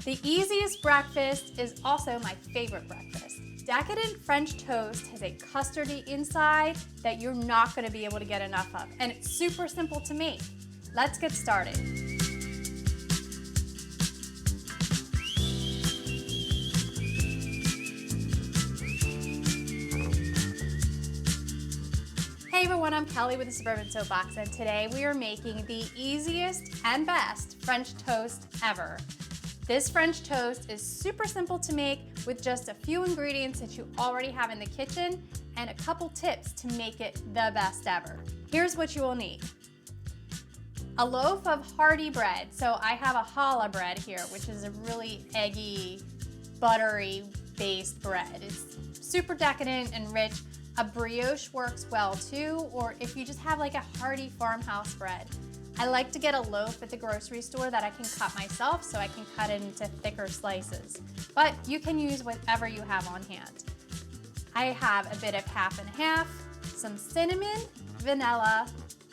The easiest breakfast is also my favorite breakfast. Decadent French toast has a custardy inside that you're not going to be able to get enough of, and it's super simple to make. Let's get started. Hey everyone, I'm Kelly with the Suburban Soapbox, and today we are making the easiest and best French toast ever. This French toast is super simple to make with just a few ingredients that you already have in the kitchen and a couple tips to make it the best ever. Here's what you will need. A loaf of hearty bread. So I have a challah bread here, which is a really eggy, buttery based bread. It's super decadent and rich. A brioche works well too, or if you just have like a hearty farmhouse bread. I like to get a loaf at the grocery store that I can cut myself so I can cut it into thicker slices. But you can use whatever you have on hand. I have a bit of half and half, some cinnamon, vanilla,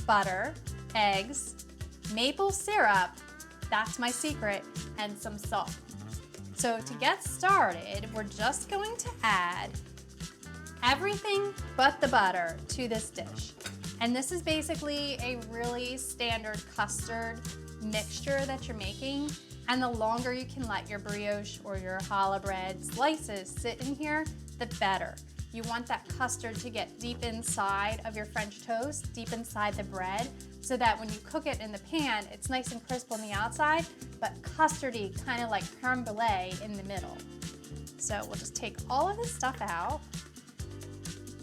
butter, eggs, maple syrup, that's my secret, and some salt. So to get started, we're just going to add everything but the butter to this dish. And this is basically a really standard custard mixture that you're making. And the longer you can let your brioche or your challah bread slices sit in here, the better. You want that custard to get deep inside of your French toast, deep inside the bread, so that when you cook it in the pan, it's nice and crisp on the outside, but custardy, kind of like creme brulee in the middle. So we'll just take all of this stuff out.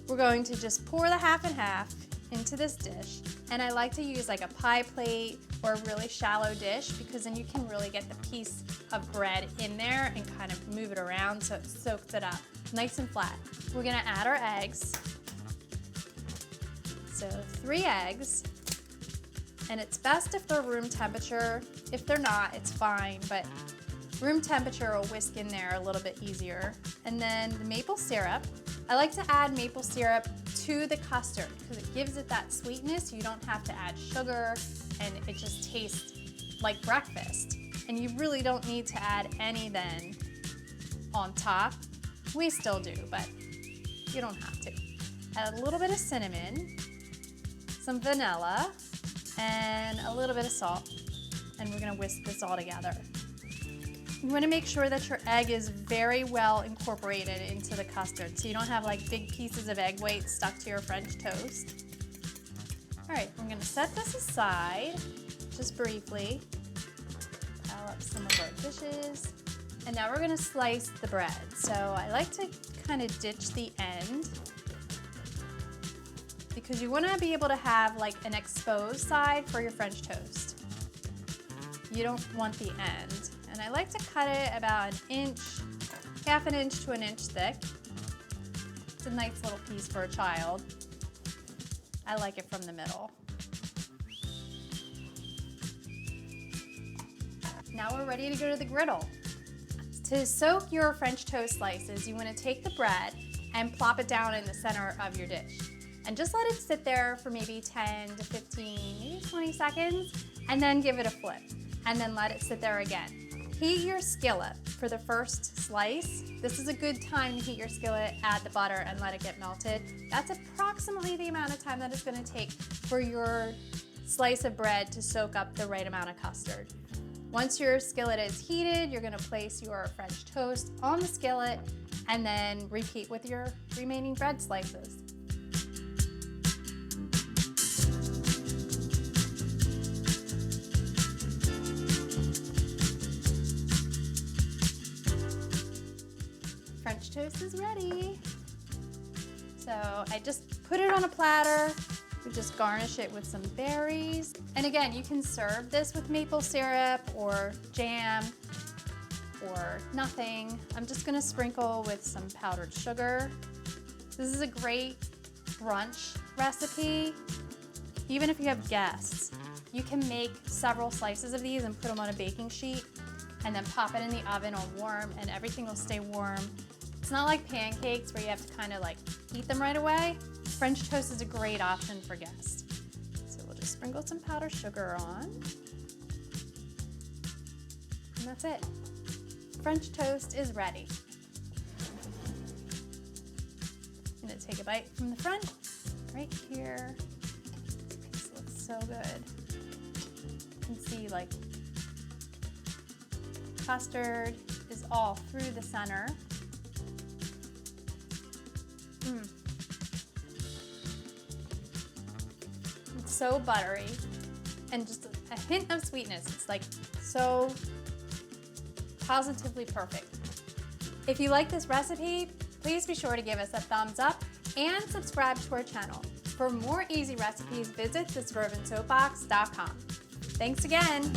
We're going to just pour the half and half into this dish, and I like to use like a pie plate or a really shallow dish because then you can really get the piece of bread in there and kind of move it around so it soaks it up nice and flat. We're gonna add our eggs. So 3 eggs, and it's best if they're room temperature. If they're not, it's fine, but room temperature will whisk in there a little bit easier. And then the maple syrup. I like to add maple syrup to the custard because it gives it that sweetness. You don't have to add sugar, and it just tastes like breakfast. And you really don't need to add any then on top. We still do, but you don't have to. Add a little bit of cinnamon, some vanilla, and a little bit of salt. And we're gonna whisk this all together. You want to make sure that your egg is very well incorporated into the custard so you don't have like big pieces of egg white stuck to your French toast. All right, I'm going to set this aside just briefly. Pile up some of our dishes. And now we're going to slice the bread. So I like to kind of ditch the end because you want to be able to have like an exposed side for your French toast. You don't want the end. And I like to cut it about an inch, half an inch to an inch thick. It's a nice little piece for a child. I like it from the middle. Now we're ready to go to the griddle. To soak your French toast slices, you want to take the bread and plop it down in the center of your dish. And just let it sit there for maybe 10 to 15, maybe 20 seconds, and then give it a flip. And then let it sit there again. Heat your skillet for the first slice. This is a good time to heat your skillet, add the butter, and let it get melted. That's approximately the amount of time that it's going to take for your slice of bread to soak up the right amount of custard. Once your skillet is heated, you're going to place your French toast on the skillet and then repeat with your remaining bread slices. French toast is ready. So I just put it on a platter. We just garnish it with some berries. And again, you can serve this with maple syrup or jam or nothing. I'm just gonna sprinkle with some powdered sugar. This is a great brunch recipe. Even if you have guests, you can make several slices of these and put them on a baking sheet and then pop it in the oven on warm and everything will stay warm. It's not like pancakes where you have to kind of like eat them right away. French toast is a great option for guests. So we'll just sprinkle some powdered sugar on. And that's it. French toast is ready. I'm gonna take a bite from the front, right here. This looks so good. You can see like custard is all through the center. It's so buttery and just a hint of sweetness. It's like so positively perfect. If you like this recipe, please be sure to give us a thumbs up and subscribe to our channel. For more easy recipes, visit thesuburbansoapbox.com. Thanks again.